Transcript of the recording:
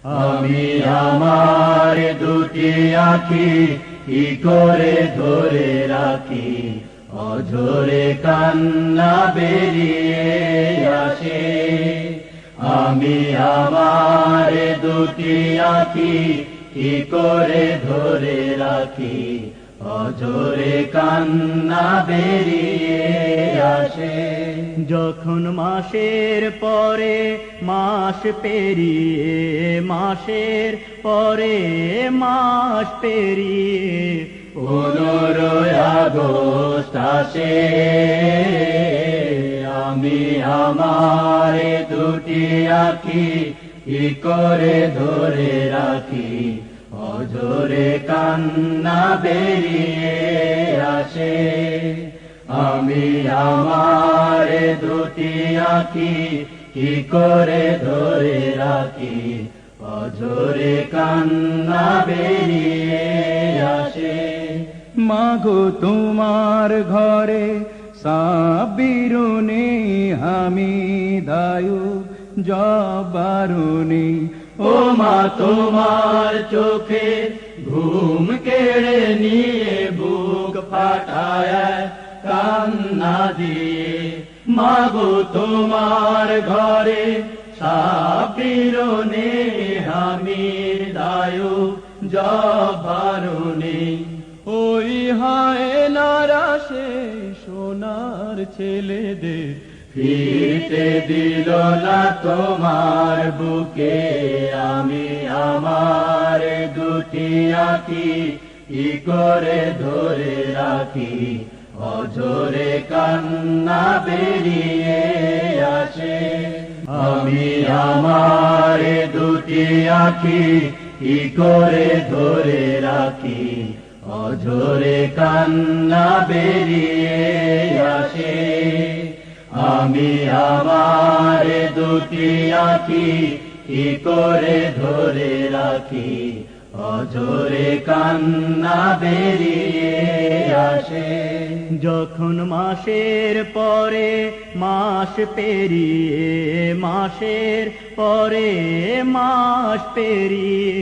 আমি আমার দুটি আঁখি কি করে ধরে রাখি, অঝরে কান্না বেরিয়ে আসে। আমি আমার দুটি আঁখি কি করে ধরে রাখি, অঝরে কান্না বেরিয়ে আসে। যখন মাসের পরে মাস পেরিয়ে, মাসের পরে মাস পেরিয়ে 15 আগস্ট আসে। আমি আমার দুটি আঁখি কি করে ধরে রাখি, অঝরে কান্না বেরিয়ে আসে। আমি আমার দুটি আঁখি কি করে ধরে রাখি, অঝরে কান্না বেরিয়ে আসে। মাগো তোমার ঘরে সাবিরুনি হামিদায়ু জবারুনি। ও মা তোমার চোখে ঘুম কেড়ে নিয়ে বুক ফাটায় কান্না দিয়ে। মাগো তোমার ঘরে সাবিরুনি হামিদায়ু জবারুনি। ওই হায় নারা সেই সোনার ছেলেদের ফিরতে দিল না তোমার বুকে। আমি আমার দুটি আঁখি কি করে ধরে রাখি, অঝরে কান্না বেরিয়ে আসে। আমি আমার দুটি আঁখি কি করে ধরে রাখি, অঝরে কান্না বেরিয়ে আসে। আমি আমার দুটি আঁখি কি করে ধরে রাখি, অঝরে কান্না বেরিয়ে আসে। যখন মাসের পরে মাস পেরিয়ে, মাসের পরে মাস পেরিয়ে